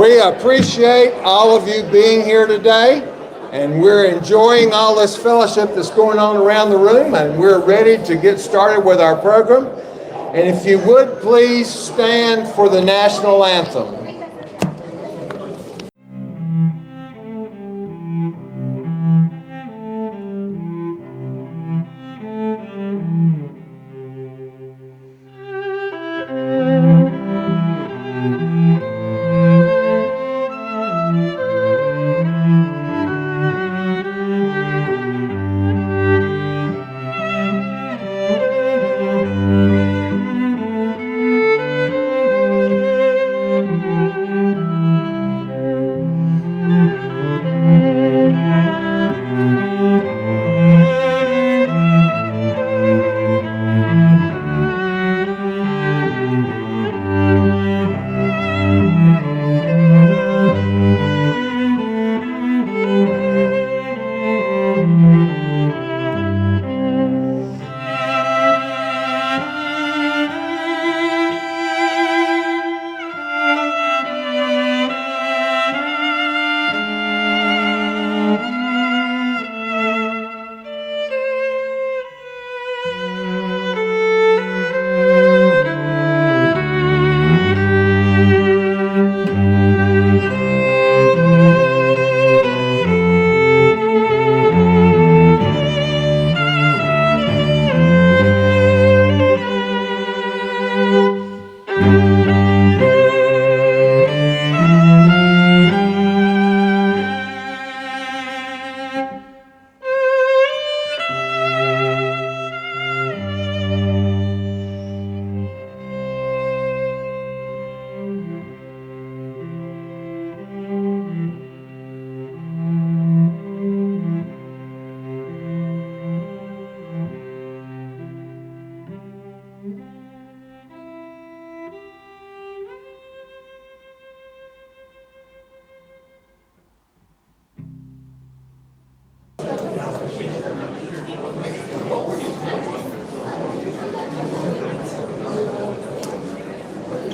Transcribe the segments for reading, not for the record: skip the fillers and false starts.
We appreciate all of you being here today, and we're enjoying all this fellowship that's going on around the room, and we're ready to get started with our program. And if you would please stand for the national anthem.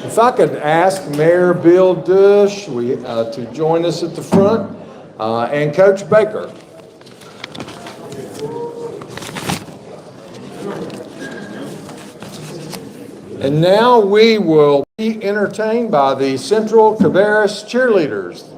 If I could ask Mayor Bill Dush to join us at the front, and Coach Baker. And now we will be entertained by the Central Cabarrus cheerleaders.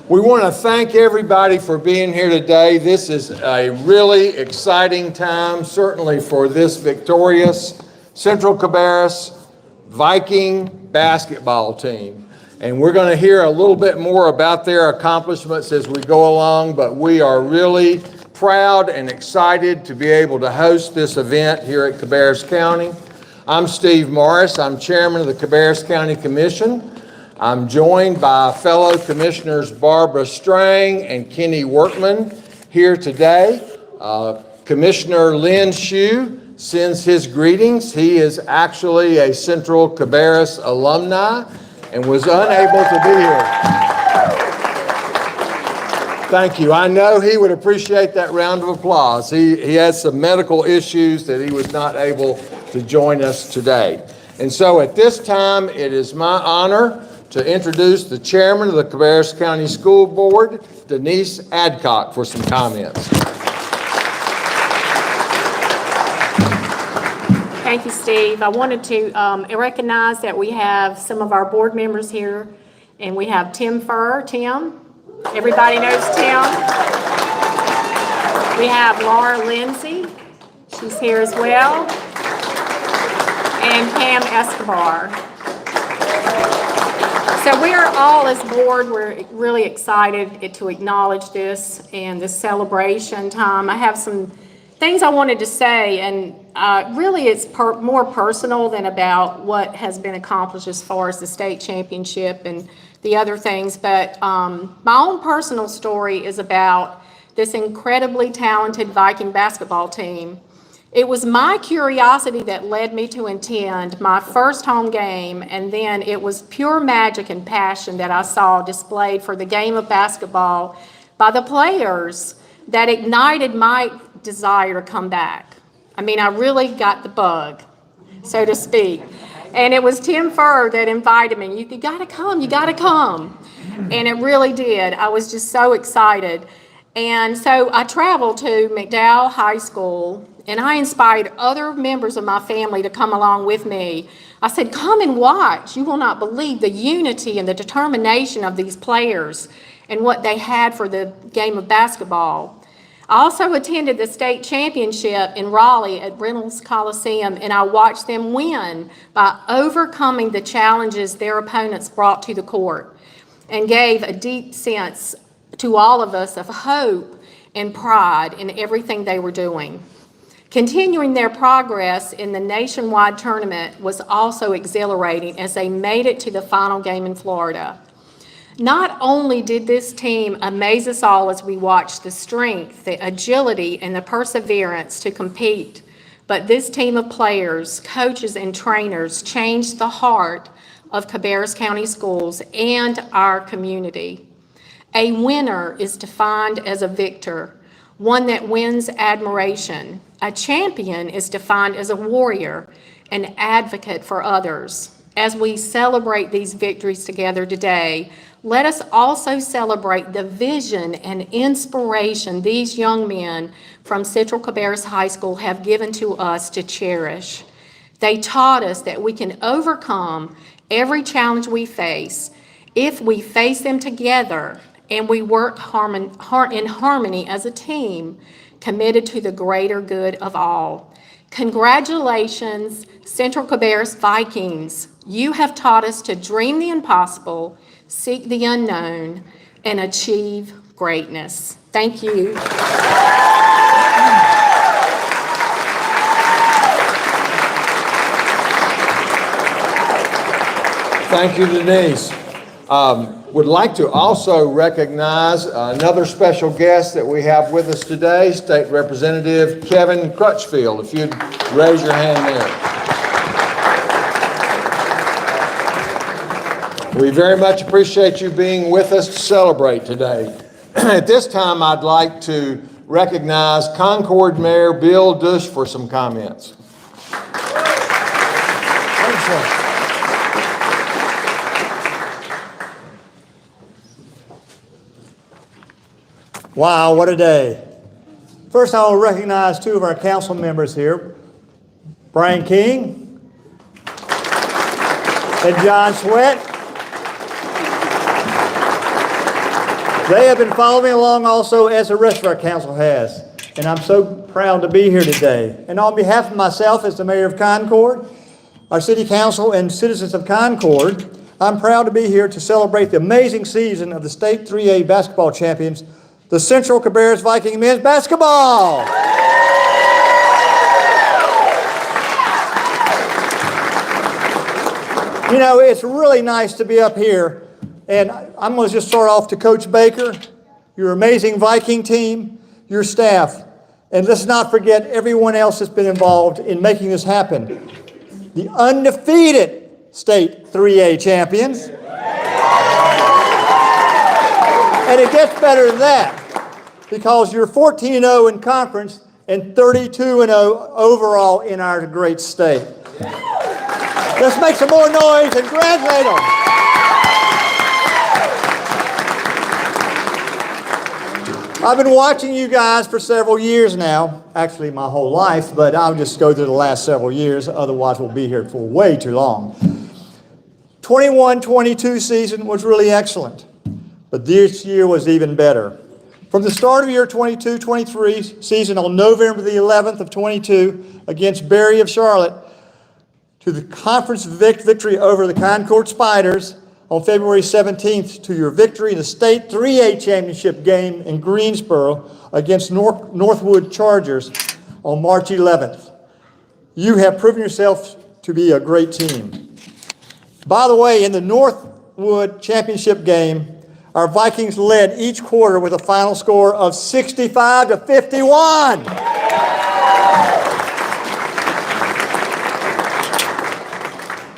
We want to thank everybody for being here today. This is a really exciting time, certainly for this victorious Central Cabarrus Viking basketball team. And we're going to hear a little bit more about their accomplishments as we go along, but we are really proud and excited to be able to host this event here at Cabarrus County. I'm Steve Morris. I'm chairman of the Cabarrus County Commission. I'm joined by fellow commissioners Barbara Strang and Kenny Workman here today. Commissioner Lynn Shue sends his greetings. He is actually a Central Cabarrus alumni and was unable to be here. Thank you. I know he would appreciate that round of applause. He has some medical issues that he was not able to join us today. And so at this time, it is my honor to introduce the chairman of the Cabarrus County School Board, Denise Adcock, for some comments. Thank you, Steve. I wanted to recognize that we have some of our board members here, and we have Tim Furr. Tim, everybody knows Tim. We have Laura Lindsay, she's here as well, and Pam Escobar. So we are all, as board, we're really excited to acknowledge this and this celebration time. I have some things I wanted to say, and really it's more personal than about what has been accomplished as far as the state championship and the other things. But my own personal story is about this incredibly talented Viking basketball team. It was my curiosity that led me to attend my first home game, and then it was pure magic and passion that I saw displayed for the game of basketball by the players that ignited my desire to come back. I mean, I really got the bug, so to speak. And it was Tim Furr that invited me. You gotta come, you gotta come. And it really did. I was just so excited. And so I traveled to McDowell High School, and I inspired other members of my family to come along with me. I said, come and watch. You will not believe the unity and the determination of these players and what they had for the game of basketball. I also attended the state championship in Raleigh at Reynolds Coliseum, and I watched them win by overcoming the challenges their opponents brought to the court, and gave a deep sense to all of us of hope and pride in everything they were doing. Continuing their progress in the nationwide tournament was also exhilarating as they made it to the final game in Florida. Not only did this team amaze us all as we watched the strength, the agility, and the perseverance to compete, but this team of players, coaches, and trainers changed the heart of Cabarrus County Schools and our community. A winner is defined as a victor, one that wins admiration. A champion is defined as a warrior, an advocate for others. As we celebrate these victories together today, let us also celebrate the vision and inspiration these young men from Central Cabarrus High School have given to us to cherish. They taught us that we can overcome every challenge we face if we face them together and we work in harmony as a team, committed to the greater good of all. Congratulations, Central Cabarrus Vikings. You have taught us to dream the impossible, seek the unknown, and achieve greatness. Thank you. Thank you, Denise. Would like to also recognize another special guest that we have with us today, State Representative Kevin Crutchfield. If you'd raise your hand there. We very much appreciate you being with us to celebrate today. At this time, I'd like to recognize Concord Mayor Bill Dush for some comments. Thanks, sir. Wow, what a day. First, I will recognize two of our council members here, Brian King and John Sweat. They have been following along also as the rest of our council has, and I'm so proud to be here today. And on behalf of myself as the mayor of Concord, our city council, and citizens of Concord, I'm proud to be here to celebrate the amazing season of the state 3A basketball champions, the Central Cabarrus Viking men's basketball. You know, it's really nice to be up here, and I'm going to just start off to Coach Baker, your amazing Viking team, your staff, and let's not forget everyone else that's been involved in making this happen. The undefeated state 3A champions. And it gets better than that, because you're 14-0 in conference and 32-0 overall in our great state. Let's make some more noise and congratulate them. I've been watching you guys for several years now, actually my whole life, but I'll just go through the last several years, otherwise we'll be here for way too long. 21-22 season was really excellent. But this year was even better. From the start of year 22-23 season on November the 11th of 22 against Berry of Charlotte, to the conference victory over the Concord Spiders on February 17th, to your victory in the state 3A championship game in Greensboro against Northwood Chargers on March 11th. You have proven yourself to be a great team. By the way, in the Northwood Championship game, our Vikings led each quarter with a final score of 65-51.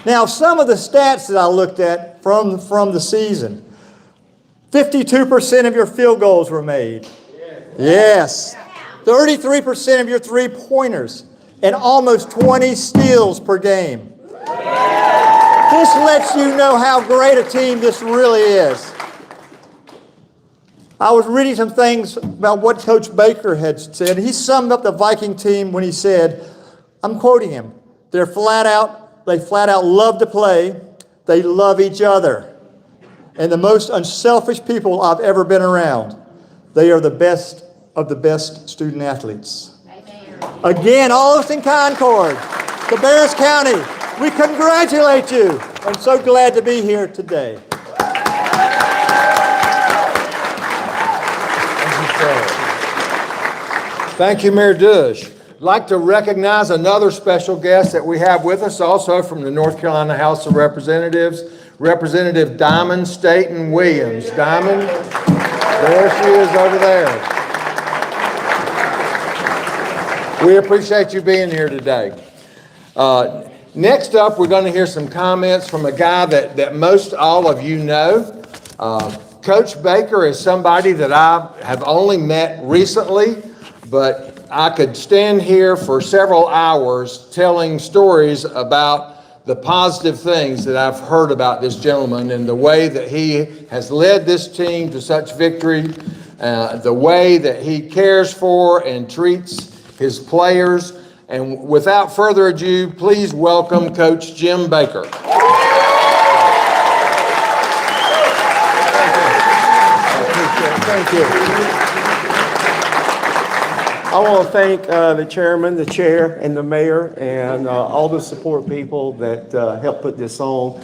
Now, some of the stats that I looked at from the season. 52% of your field goals were made. Yes. 33% of your three-pointers, and almost 20 steals per game. This lets you know how great a team this really is. I was reading some things about what Coach Baker had said. He summed up the Viking team when he said, I'm quoting him, they flat out love to play, they love each other. And the most unselfish people I've ever been around. They are the best of the best student athletes. Again, all of us in Concord, Cabarrus County, we congratulate you. I'm so glad to be here today. Thank you, Mayor Dush. I'd like to recognize another special guest that we have with us, also from the North Carolina House of Representatives, Representative Diamond Staten Williams. Diamond, there she is over there. We appreciate you being here today. Next up, we're going to hear some comments from a guy that most all of you know. Coach Baker is somebody that I have only met recently, but I could stand here for several hours telling stories about the positive things that I've heard about this gentleman and the way that he has led this team to such victory, the way that he cares for and treats his players. And without further ado, please welcome Coach Jim Baker. Thank you. I want to thank the chairman, the chair, and the mayor, and all the support people that helped put this on.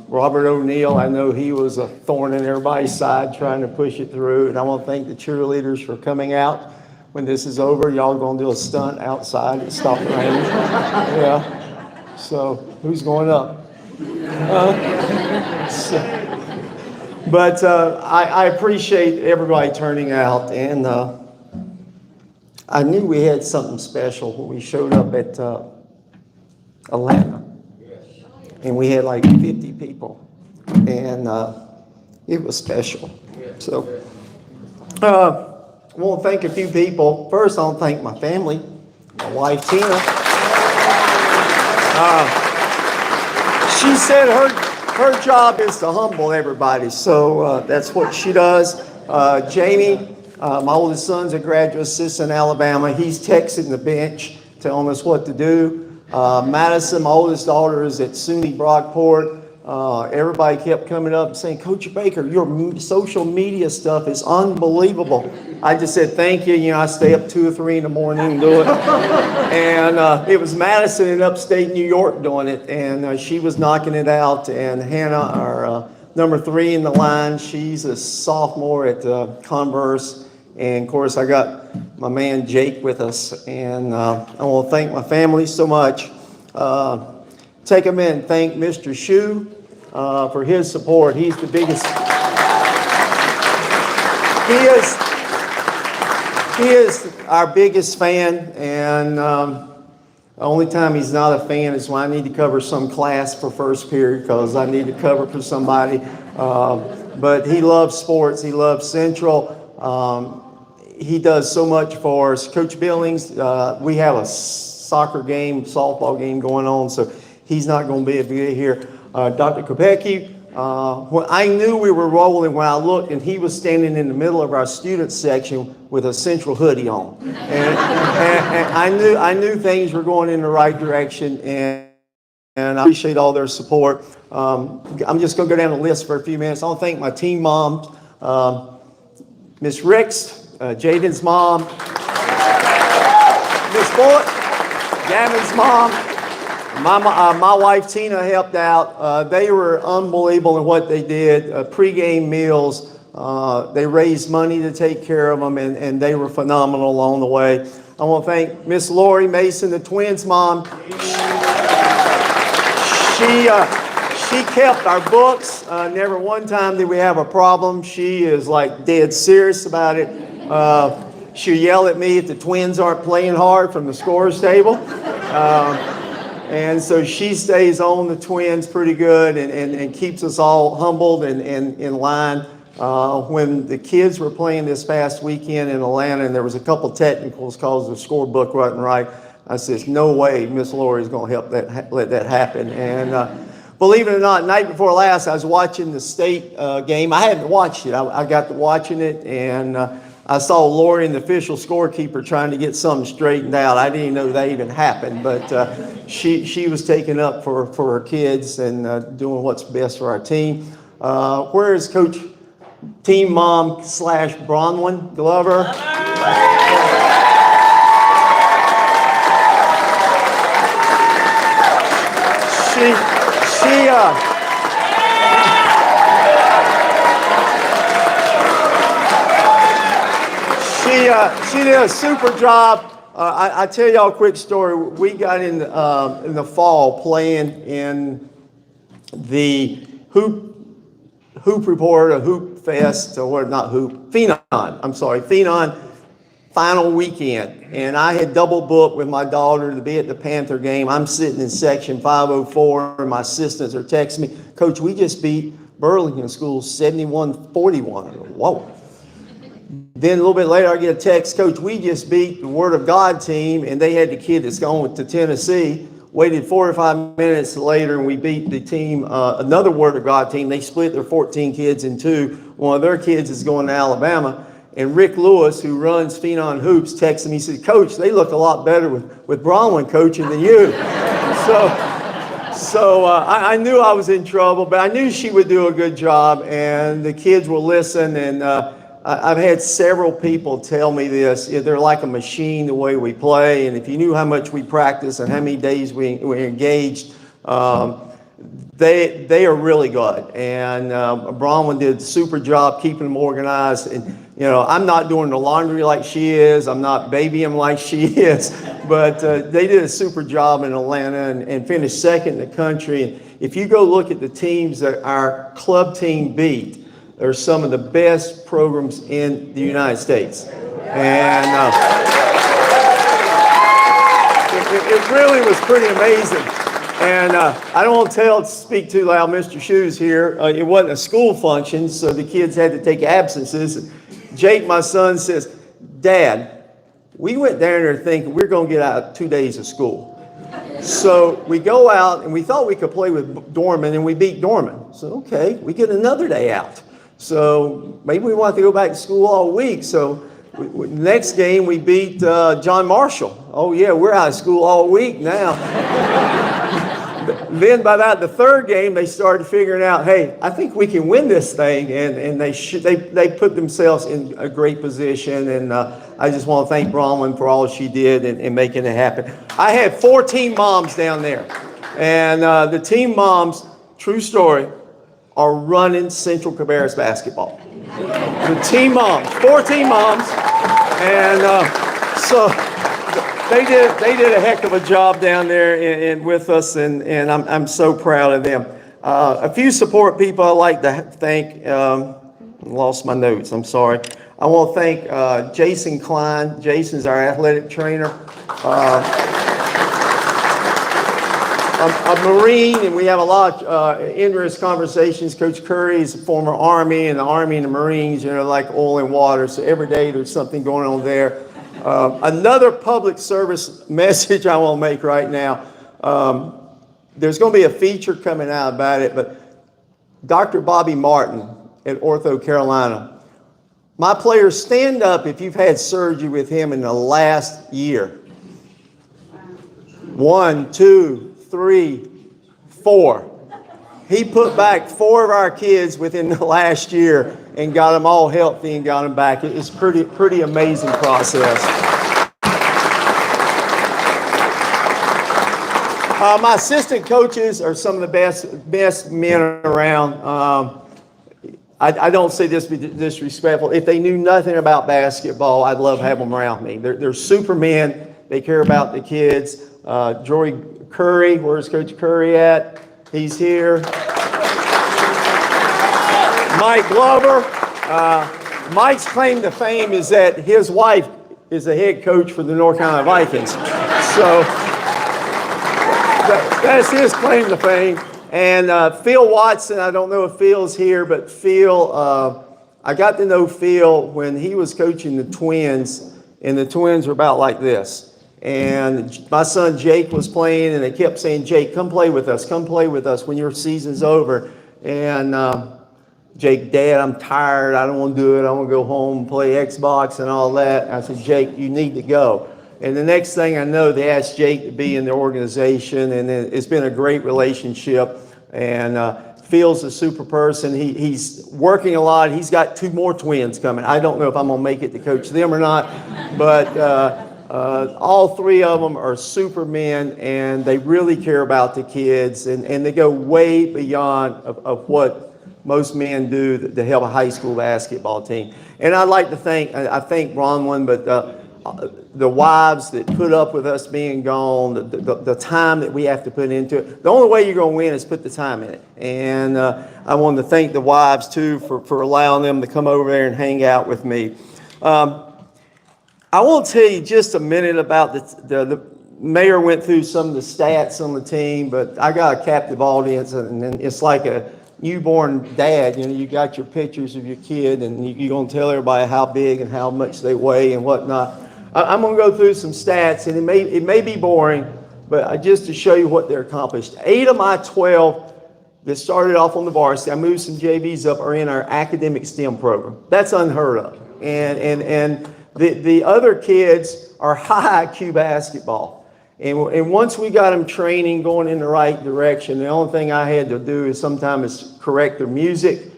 Robert O'Neill, I know he was a thorn in everybody's side trying to push it through, and I want to thank the cheerleaders for coming out. When this is over, y'all going to do a stunt outside and stop the rain. Yeah. So who's going up? But I appreciate everybody turning out, and I knew we had something special when we showed up at Atlanta, and we had like 50 people, and it was special. So I want to thank a few people. First, I want to thank my family, my wife Tina. She said her job is to humble everybody, so that's what she does. Jamie, my oldest son's a graduate assistant in Alabama. He's texting the bench, telling us what to do. Madison, my oldest daughter, is at SUNY Brockport. Everybody kept coming up and saying, Coach Baker, your social media stuff is unbelievable. I just said, thank you. You know, I stay up 2 or 3 in the morning and do it. And it was Madison in upstate New York doing it, and she was knocking it out. And Hannah, our number 3 in the line, she's a sophomore at Cabarrus. And of course, I got my man Jake with us. And I want to thank my family so much. Take a minute and thank Mr. Shu for his support. He's the biggest. He is our biggest fan, and the only time he's not a fan is when I need to cover some class for first period because I need to cover for somebody. But he loves sports. He loves Central. He does so much for us. Coach Billings, we have a soccer game, softball game going on, so he's not going to be able to be here. Dr. Kopecki, when I knew we were rolling when I looked, and he was standing in the middle of our student section with a Central hoodie on. And I knew things were going in the right direction, and I appreciate all their support. I'm just going to go down the list for a few minutes. I want to thank my team moms, Miss Ricks, Jaden's mom, Miss Bullitt, Gavin's mom. My wife Tina helped out. They were unbelievable in what they did. Pre-game meals. They raised money to take care of them, and they were phenomenal along the way. I want to thank Miss Lori Mason, the twins' mom. She kept our books. Never one time did we have a problem. She is like dead serious about it. She'll yell at me if the twins aren't playing hard from the scores table. And so she stays on the twins pretty good and keeps us all humbled and in line. When the kids were playing this past weekend in Atlanta and there was a couple technicals because the scorebook wasn't right, I says, no way Miss Lori is going to help let that happen. And believe it or not, night before last, I was watching the state game. I hadn't watched it. I got to watching it, and I saw Lori and the official scorekeeper trying to get something straightened out. I didn't even know that even happened, but she was taking up for her kids and doing what's best for our team. Where is Coach Team Mom / Bronwyn Glover? She did a super job. I tell y'all a quick story. We got in the fall playing in the hoop report, a hoop fest, or not hoop, Phenon. I'm sorry, Phenon final weekend. And I had double booked with my daughter to be at the Panther game. I'm sitting in section 504, and my assistants are texting me, Coach, we just beat Burlington School 71-41. Whoa. Then a little bit later, I get a text, Coach, we just beat the Word of God team, and they had the kid that's going to Tennessee. Waited 45 minutes later, and we beat the team, another Word of God team. They split their 14 kids in two. One of their kids is going to Alabama. And Rick Lewis, who runs Phenon Hoops, texted me, he said, Coach, they look a lot better with Bronwyn coaching than you. So I knew I was in trouble, but I knew she would do a good job, and the kids will listen. And I've had several people tell me this. They're like a machine the way we play, and if you knew how much we practice and how many days we engaged, they are really good. And Bronwyn did a super job keeping them organized. And I'm not doing the laundry like she is. I'm not babying like she is. But they did a super job in Atlanta and finished second in the country. And if you go look at the teams that our club team beat, they're some of the best programs in the United States. And it really was pretty amazing. And I don't want to speak too loud, Mr. Shoes here. It wasn't a school function, so the kids had to take absences. Jake, my son, says, Dad, we went down there thinking we're going to get out 2 days of school. So we go out, and we thought we could play with Dorman, and we beat Dorman. So, okay, we get another day out. So maybe we want to go back to school all week. So next game, we beat John Marshall. Oh, yeah, we're out of school all week now. Then by the third game, they started figuring out, hey, I think we can win this thing, and they put themselves in a great position. And I just want to thank Bronwyn for all she did in making it happen. I had 4 team moms down there, and the team moms, true story, are running Central Cabarrus basketball. The team moms, 4 team moms, and so. They did a heck of a job down there and with us, and I'm so proud of them. A few support people I'd like to thank. Lost my notes. I'm sorry. I want to thank Jason Klein. Jason's our athletic trainer. A Marine, and we have a lot of interesting conversations. Coach Curry is a former Army, and the Army and the Marines, like oil and water. So every day there's something going on there. Another public service message I want to make right now. There's going to be a feature coming out about it, but Dr. Bobby Martin at Ortho Carolina. My players, stand up if you've had surgery with him in the last year. 1, 2, 3, 4. He put back 4 of our kids within the last year and got them all healthy and got them back. It's pretty amazing process. My assistant coaches are some of the best men around. I don't say this to be disrespectful. If they knew nothing about basketball, I'd love to have them around me. They're supermen. They care about the kids. Jory Curry, where's Coach Curry at? He's here. Mike Glover. Mike's claim to fame is that his wife is the head coach for the North Carolina Vikings. So that's his claim to fame. And Phil Watson, I don't know if Phil's here, but Phil, I got to know Phil when he was coaching the Twins, and the Twins were about like this. And my son Jake was playing, and they kept saying, Jake, come play with us when your season's over. And Jake, Dad, I'm tired. I don't want to do it. I want to go home and play Xbox and all that. I said, Jake, you need to go. And the next thing I know, they asked Jake to be in their organization, and it's been a great relationship. And Phil's a super person. He's working a lot. He's got 2 more twins coming. I don't know if I'm going to make it to coach them or not, but all 3 of them are supermen, and they really care about the kids, and they go way beyond of what most men do to help a high school basketball team. And I'd like to thank, I thank Bronwyn, but the wives that put up with us being gone, the time that we have to put into it. The only way you're going to win is put the time in it. And I wanted to thank the wives, too, for allowing them to come over there and hang out with me. I want to tell you just a minute about the mayor went through some of the stats on the team, but I got a captive audience, and it's like a newborn dad. You know, you got your pictures of your kid, and you're going to tell everybody how big and how much they weigh and whatnot. I'm going to go through some stats, and it may be boring, but just to show you what they're accomplished. 8 of my 12 that started off on the varsity, I moved some JVs up, are in our academic STEM program. That's unheard of. And the other kids are high IQ basketball. And once we got them training, going in the right direction, the only thing I had to do is sometimes correct their music,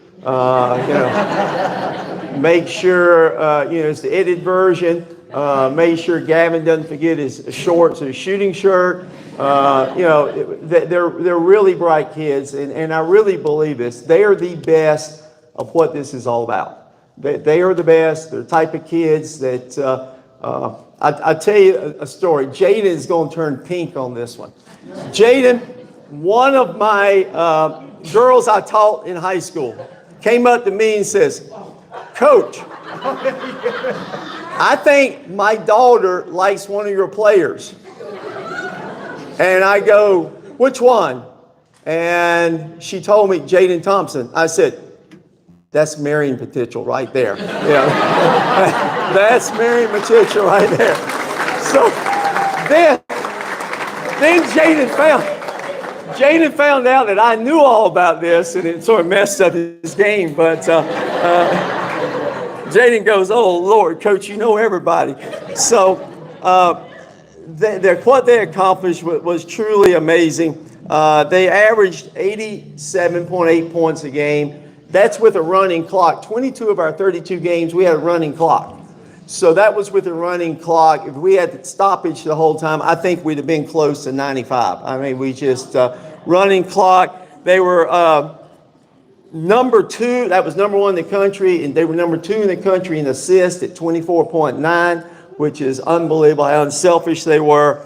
make sure, it's the edited version, make sure Gavin doesn't forget his shorts or his shooting shirt. They're really bright kids, and I really believe this. They are the best of what this is all about. They are the best. They're the type of kids that, I'll tell you a story. Jaden is going to turn pink on this one. Jaden, one of my girls I taught in high school, came up to me and says, Coach, I think my daughter likes one of your players. And I go, which one? And she told me, Jaden Thompson. I said, that's marrying potential right there. Yeah. That's marrying potential right there. So then Jaden found out that I knew all about this, and it sort of messed up his game. But Jaden goes, oh, Lord, Coach, you know everybody. So what they accomplished was truly amazing. They averaged 87.8 points a game. That's with a running clock. 22 of our 32 games, we had a running clock. So that was with a running clock. If we had stoppage the whole time, I think we'd have been close to 95. I mean, we just, running clock. They were number 2. That was number 1 in the country. And they were number 2 in the country in assists at 24.9, which is unbelievable how unselfish they were.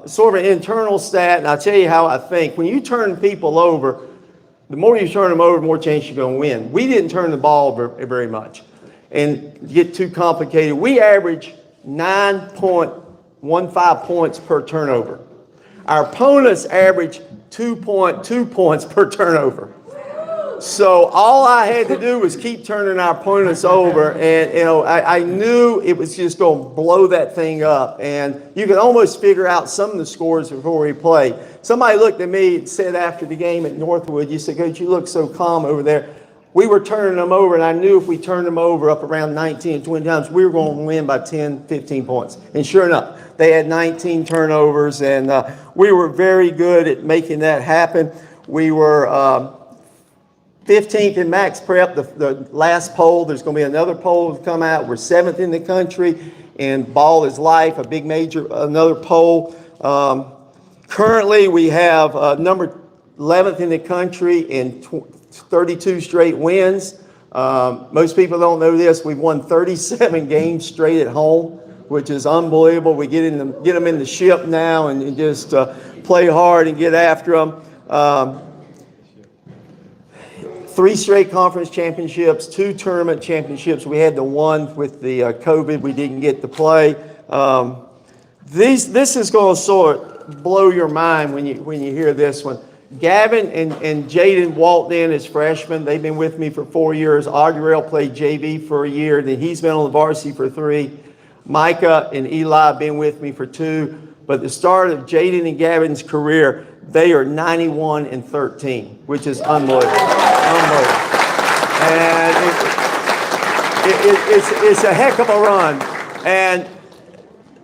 Sort of an internal stat, and I'll tell you how I think. When you turn people over, the more you turn them over, the more chance you're going to win. We didn't turn the ball very much. And to get too complicated, we average 9.15 points per turnover. Our opponents average 2.2 points per turnover. So all I had to do was keep turning our opponents over, and I knew it was just going to blow that thing up. And you could almost figure out some of the scores before we played. Somebody looked at me and said after the game at Northwood, you said, Coach, you look so calm over there. We were turning them over, and I knew if we turned them over up around 19, 20 times, we were going to win by 10, 15 points. And sure enough, they had 19 turnovers, and we were very good at making that happen. We were 15th in max prep, the last poll. There's going to be another poll to come out. We're 7th in the country in Ball is Life, a big major, another poll. Currently, we have number 11th in the country in 32 straight wins. Most people don't know this. We've won 37 games straight at home, which is unbelievable. We get them in the ship now and just play hard and get after them. 3 straight conference championships, 2 tournament championships. We had the one with the COVID we didn't get to play. This is going to sort of blow your mind when you hear this one. Gavin and Jaden walked in as freshmen. They've been with me for 4 years. Augurel played JV for a year. Then he's been on the varsity for 3. Micah and Eli have been with me for 2. But the start of Jaden and Gavin's career, they are 91-13, which is unbelievable. Unbelievable. And it's a heck of a run. And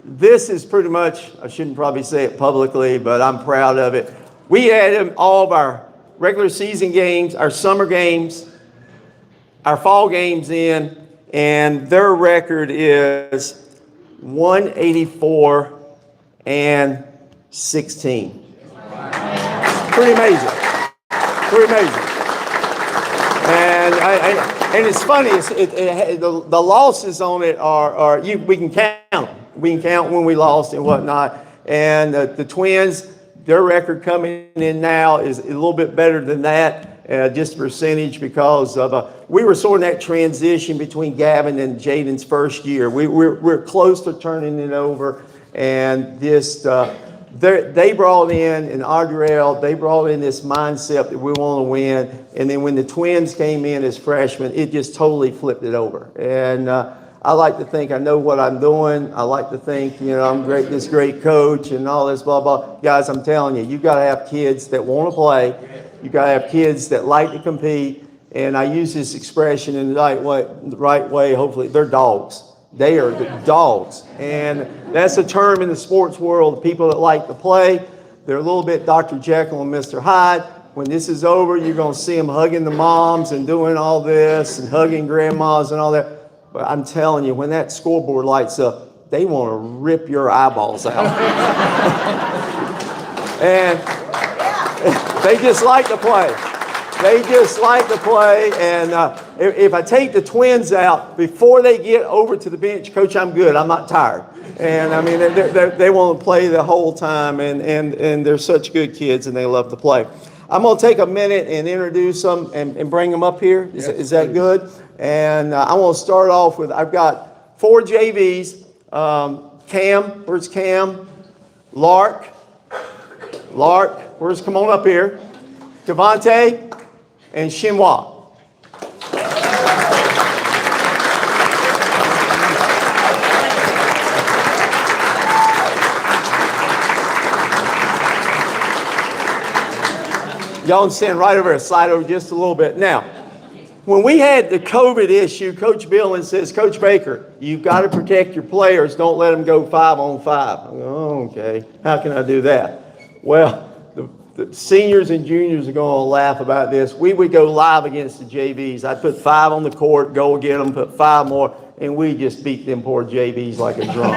this is pretty much, I shouldn't probably say it publicly, but I'm proud of it. We added all of our regular season games, our summer games, our fall games in, and their record is 184-16. Pretty amazing. Pretty amazing. And it's funny. The losses on it are we can count. We can count when we lost and whatnot. And the Twins, their record coming in now is a little bit better than that, just percentage, because of we were sort of that transition between Gavin and Jaden's first year. We're close to turning it over, and just they brought in Augurel, they brought in this mindset that we want to win, and then when the Twins came in as freshmen, it just totally flipped it over. And I like to think I know what I'm doing. I like to think, I'm this great coach and all this, blah, blah. Guys, I'm telling you got to have kids that want to play. You got to have kids that like to compete. And I use this expression in the right way. Hopefully, they're dogs. They are dogs. And that's a term in the sports world, people that like to play. They're a little bit Dr. Jekyll and Mr. Hyde. When this is over, you're going to see them hugging the moms and doing all this and hugging grandmas and all that. But I'm telling you, when that scoreboard lights up, they want to rip your eyeballs out. And they just like to play. They just like to play. And if I take the Twins out, before they get over to the bench, Coach, I'm good. I'm not tired. And I mean, they want to play the whole time. And they're such good kids, and they love to play. I'm going to take a minute and introduce them and bring them up here. Is that good? And I want to start off with, I've got 4 JVs. Cam, where's Cam? Lark, come on up here. Devontae and Shinwa. Y'all can stand right over here, slide over just a little bit. Now, when we had the COVID issue, Coach Billin says, Coach Baker, you've got to protect your players. Don't let them go 5-on-5. I go, oh, okay. How can I do that? Well, the seniors and juniors are going to laugh about this. We would go live against the JVs. I'd put 5 on the court, go get them, put 5 more, and we just beat them poor JVs like a drum.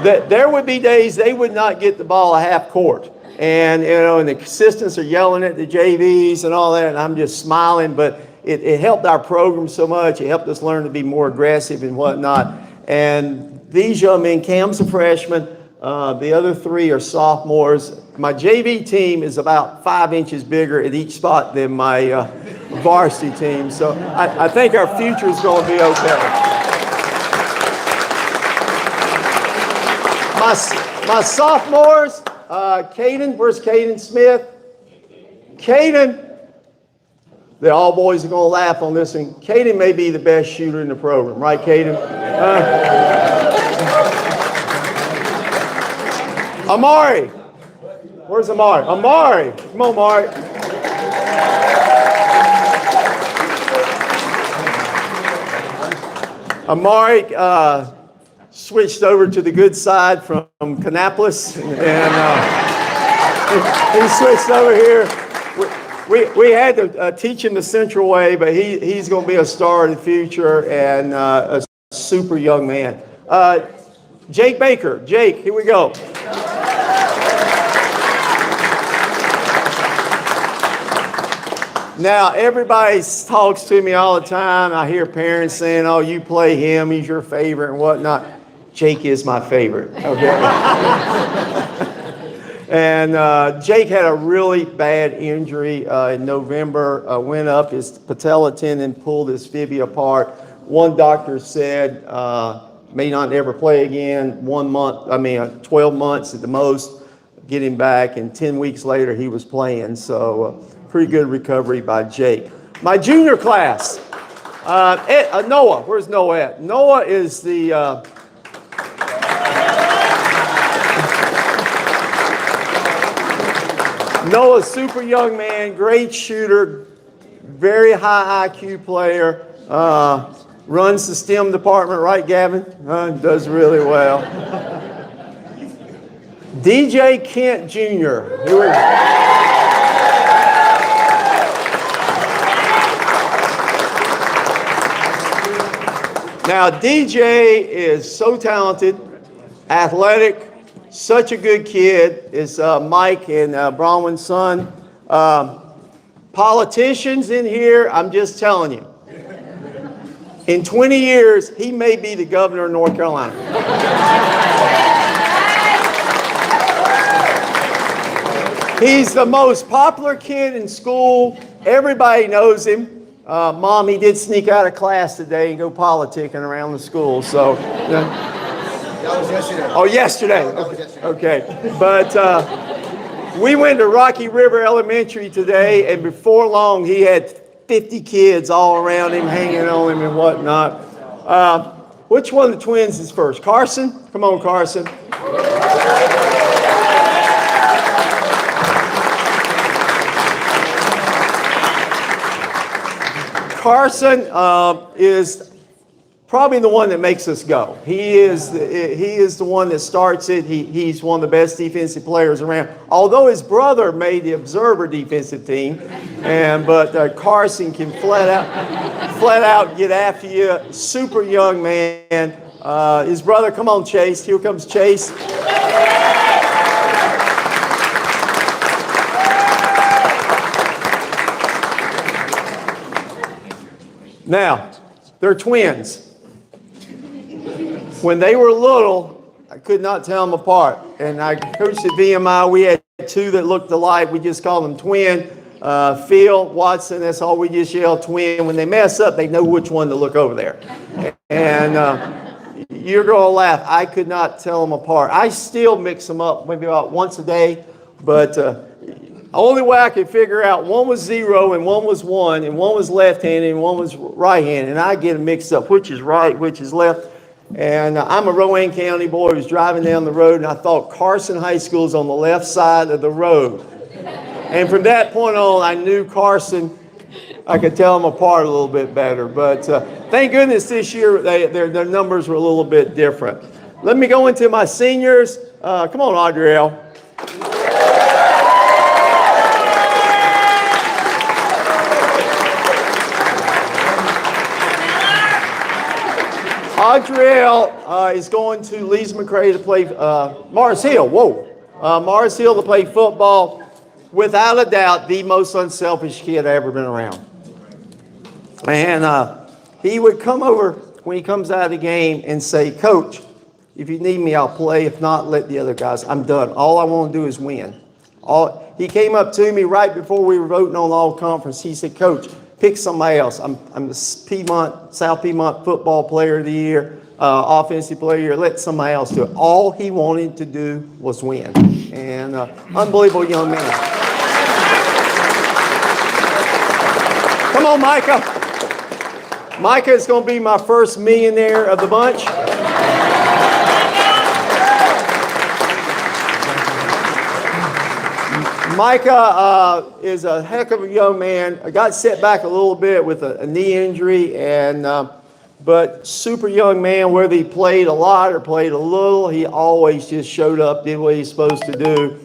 There would be days they would not get the ball a half court. And, and the assistants are yelling at the JVs and all that, and I'm just smiling, but it helped our program so much. It helped us learn to be more aggressive and whatnot. And these young men, Cam's a freshman, the other 3 are sophomores. My JV team is about 5 inches bigger at each spot than my varsity team. So I think our future is going to be okay. My sophomores, Caden, where's Caden Smith? Caden, the all boys are going to laugh on this one. Caden may be the best shooter in the program, right, Caden? Amari, where's Amari? Amari, come on, Amari. Amari switched over to the good side from Kannapolis, and he switched over here. We had to teach him the Central way, but he's going to be a star in the future and a super young man. Jake Baker. Jake, here we go. Now, everybody talks to me all the time. I hear parents saying, oh, you play him, he's your favorite and whatnot. Jake is my favorite, okay? And Jake had a really bad injury in November, went up his patella tendon, pulled his fibula apart. One doctor said may not ever play again, 12 months at the most, get him back, and 10 weeks later he was playing. So pretty good recovery by Jake. My junior class, Noah, where's Noah at? Noah is the, Noah's super young man, great shooter, very high IQ player, runs the STEM department, right, Gavin? Does really well. DJ Kent Jr. Now, DJ is so talented, athletic, such a good kid. Is Mike and Bronwyn's son. Politicians in here, I'm just telling you. In 20 years, he may be the governor of North Carolina. He's the most popular kid in school. Everybody knows him. Mom, he did sneak out of class today and go politicking around the school. So, That was yesterday. oh, yesterday. Okay. But we went to Rocky River Elementary today, and before long, he had 50 kids all around him, hanging on him and whatnot. Which one of the twins is first? Carson? Come on, Carson. Carson is probably the one that makes us go. He is the one that starts it. He's one of the best defensive players around. Although his brother made the Observer defensive team, but Carson can flat out get after you. Super young man. His brother, come on, Chase. Here comes Chase. Now, they're twins. When they were little, I could not tell them apart. And I coached at VMI. We had two that looked alike. We just called them twin. Phil, Watson, that's all we just yell twin. When they mess up, they know which one to look over there. And you're going to laugh. I could not tell them apart. I still mix them up maybe about once a day. But only way I could figure out, one was 0 and one was 1, and one was left-handed and one was right-handed. And I get them mixed up, which is right, which is left. And I'm a Rowan County boy who was driving down the road, and I thought Carson High School is on the left side of the road. And from that point on, I knew Carson. I could tell them apart a little bit better. But thank goodness this year their numbers were a little bit different. Let me go into my seniors. Come on, Audrielle. Audrielle is going to Lees McRae to play Mars Hill. Mars Hill to play football. Without a doubt, the most unselfish kid I've ever been around. And he would come over when he comes out of the game and say, Coach, if you need me, I'll play. If not, let the other guys. I'm done. All I want to do is win. He came up to me right before we were voting on all conference. He said, Coach, pick somebody else. I'm the South Piedmont Football Player of the Year, Offensive Player of the Year. Let somebody else do it. All he wanted to do was win. And unbelievable young man. Come on, Micah. Micah is going to be my first millionaire of the bunch. Micah is a heck of a young man. I got set back a little bit with a knee injury, but super young man. Whether he played a lot or played a little, he always just showed up, did what he's supposed to do.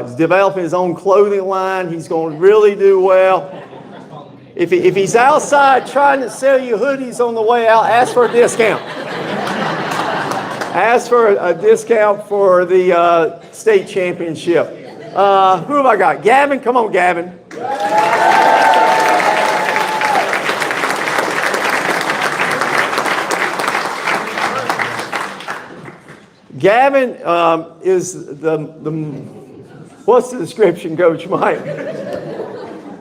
He's developing his own clothing line. He's going to really do well. If he's outside trying to sell you hoodies on the way out, ask for a discount. Ask for a discount for the state championship. Who have I got? Gavin? Come on, Gavin. Gavin is the what's the description, Coach Mike?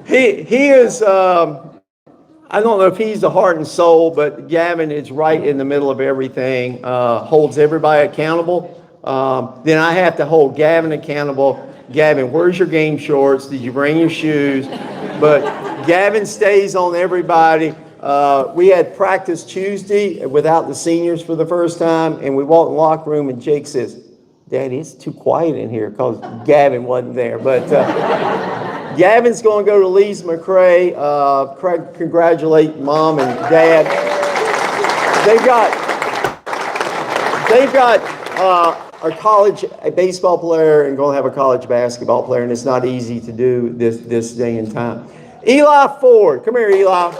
He is. I don't know if he's the heart and soul, but Gavin is right in the middle of everything. Holds everybody accountable. Then I have to hold Gavin accountable. Gavin, where's your game shorts? Did you bring your shoes? But Gavin stays on everybody. We had practice Tuesday without the seniors for the first time, and we walked in the locker room, and Jake says, Daddy, it's too quiet in here because Gavin wasn't there. But Gavin's going to go to Lee's McRae. Congratulate Mom and Dad. They've got a baseball player and going to have a college basketball player, and it's not easy to do this day and time. Eli Ford, come here, Eli.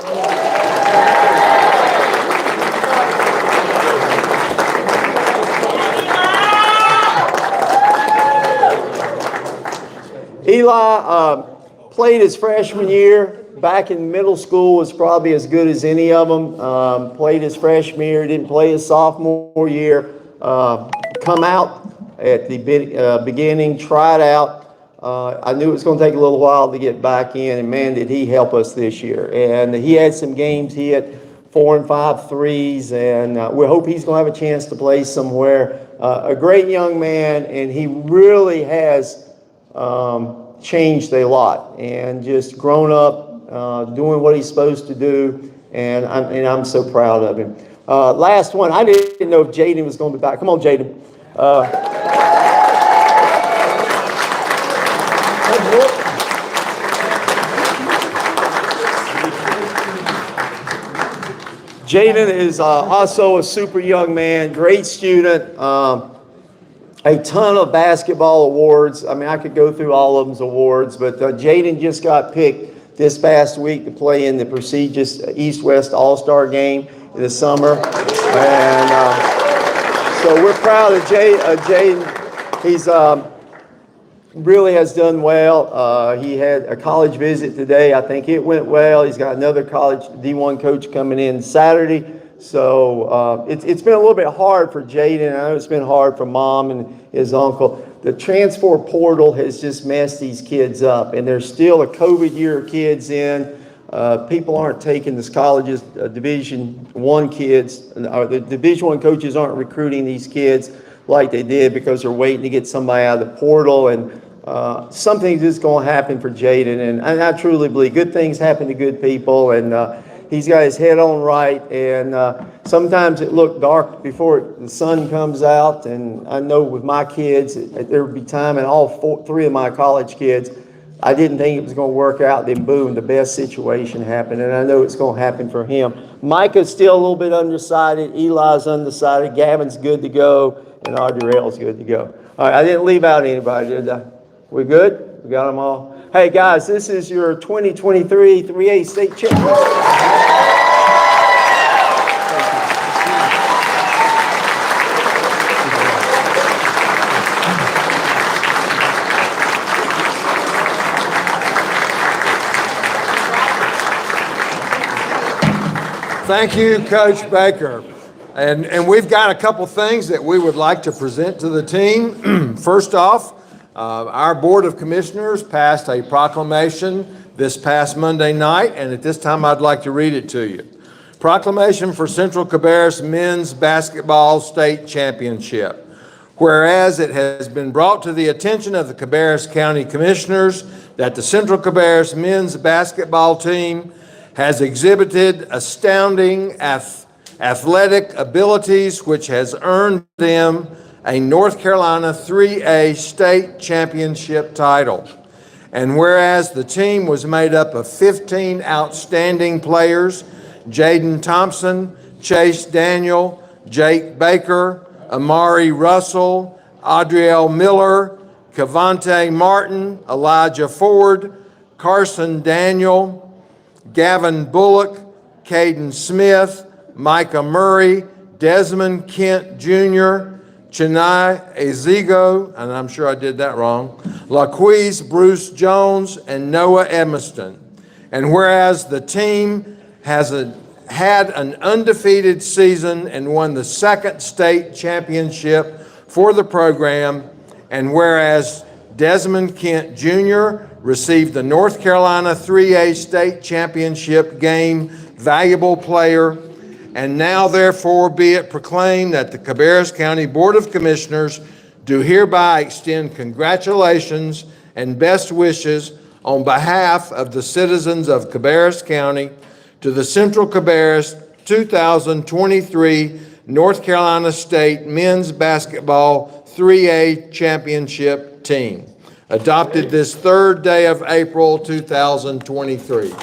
Eli played his freshman year. Back in middle school was probably as good as any of them. Played his freshman year, didn't play his sophomore year. Come out at the beginning, tried out. I knew it was going to take a little while to get back in, and man, did he help us this year. And he had some games, he had 4 and 5 threes, and we hope he's going to have a chance to play somewhere. A great young man, and he really has changed a lot and just grown up, doing what he's supposed to do, and I'm so proud of him. Last one, I didn't know if Jaden was going to be back. Come on, Jaden. Jaden is also a super young man, great student, a ton of basketball awards. I mean, I could go through all of them's awards, but Jaden just got picked this past week to play in the prestigious East-West All-Star game in the summer. And so we're proud of Jaden. He's really has done well. He had a college visit today. I think it went well. He's got another college D1 coach coming in Saturday. So it's been a little bit hard for Jaden. I know it's been hard for Mom and his uncle. The transfer portal has just messed these kids up, and there's still a COVID year of kids in. People aren't taking this college's Division I kids. The Division I coaches aren't recruiting these kids like they did because they're waiting to get somebody out of the portal. And something is going to happen for Jaden, and I truly believe good things happen to good people. And he's got his head on right, and sometimes it looked dark before the sun comes out. And I know with my kids, there would be time, and all 3 of my college kids, I didn't think it was going to work out. Then boom, the best situation happened, and I know it's going to happen for him. Micah's still a little bit undecided. Eli's undecided. Gavin's good to go, and Audrell's good to go. All right, I didn't leave out anybody, did I? We good? We got them all? Hey, guys, this is your 2023 3A state checklist. Thank you, Coach Baker. And we've got a couple things that we would like to present to the team. First off, our Board of Commissioners passed a proclamation this past Monday night, and at this time I'd like to read it to you. Proclamation for Central Cabarrus Men's Basketball State Championship. Whereas it has been brought to the attention of the Cabarrus County Commissioners that the Central Cabarrus men's basketball team has exhibited astounding athletic abilities, which has earned them a North Carolina 3A state championship title. And whereas the team was made up of 15 outstanding players, Jaden Thompson, Chase Daniel, Jake Baker, Amari Russell, Audrielle Miller, Cavante Martin, Elijah Ford, Carson Daniel, Gavin Bullock, Caden Smith, Micah Murray, Desmond Kent Jr., Chennai Ezigo, and I'm sure I did that wrong, LaQuise Bruce Jones, and Noah Edmiston. And whereas the team has had an undefeated season and won the second state championship for the program, and whereas Desmond Kent Jr. received the North Carolina 3A State Championship Game Valuable Player, and now therefore be it proclaimed that the Cabarrus County Board of Commissioners do hereby extend congratulations and best wishes on behalf of the citizens of Cabarrus County to the Central Cabarrus 2023 North Carolina State Men's Basketball 3A Championship Team, adopted this third day of April 2023.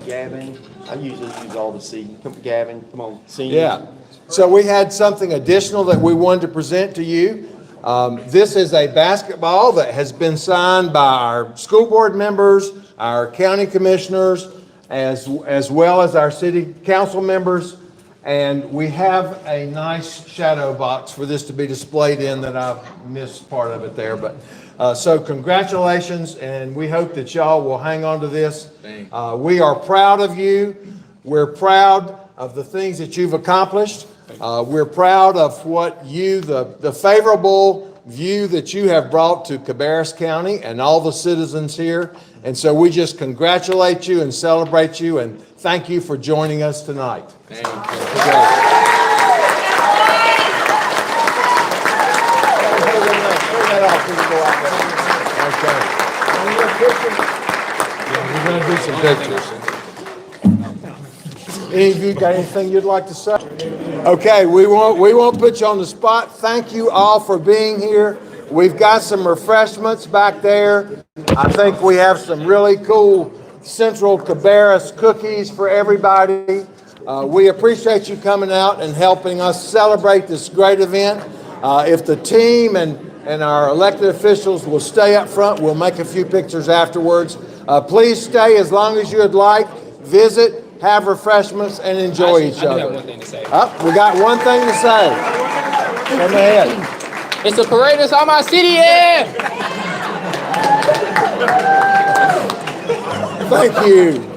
Gavin, I usually use all the C. Gavin, come on, sing. Yeah. So we had something additional that we wanted to present to you. This is a basketball that has been signed by our school board members, our county commissioners, as well as our city council members. And we have a nice shadow box for this to be displayed in that I missed part of it there. But so congratulations, and we hope that y'all will hang on to this. We are proud of you. We're proud of the things that you've accomplished. We're proud of what the favorable view that you have brought to Cabarrus County and all the citizens here. And so we just congratulate you and celebrate you and thank you for joining us tonight. Thank We're going to do some pictures. Any of you got anything you'd like to say? Okay, we won't put you on the spot. Thank you all for being here. We've got some refreshments back there. I think we have some really cool Central Cabarrus cookies for everybody. We appreciate you coming out and helping us celebrate this great event. If the team and our elected officials will stay up front, we'll make a few pictures afterwards. Please stay as long as you would like. Visit, have refreshments, and enjoy each other. I do have one thing to say. We got one thing to say. Come ahead. It's a parade that's on my city, yeah! Thank you.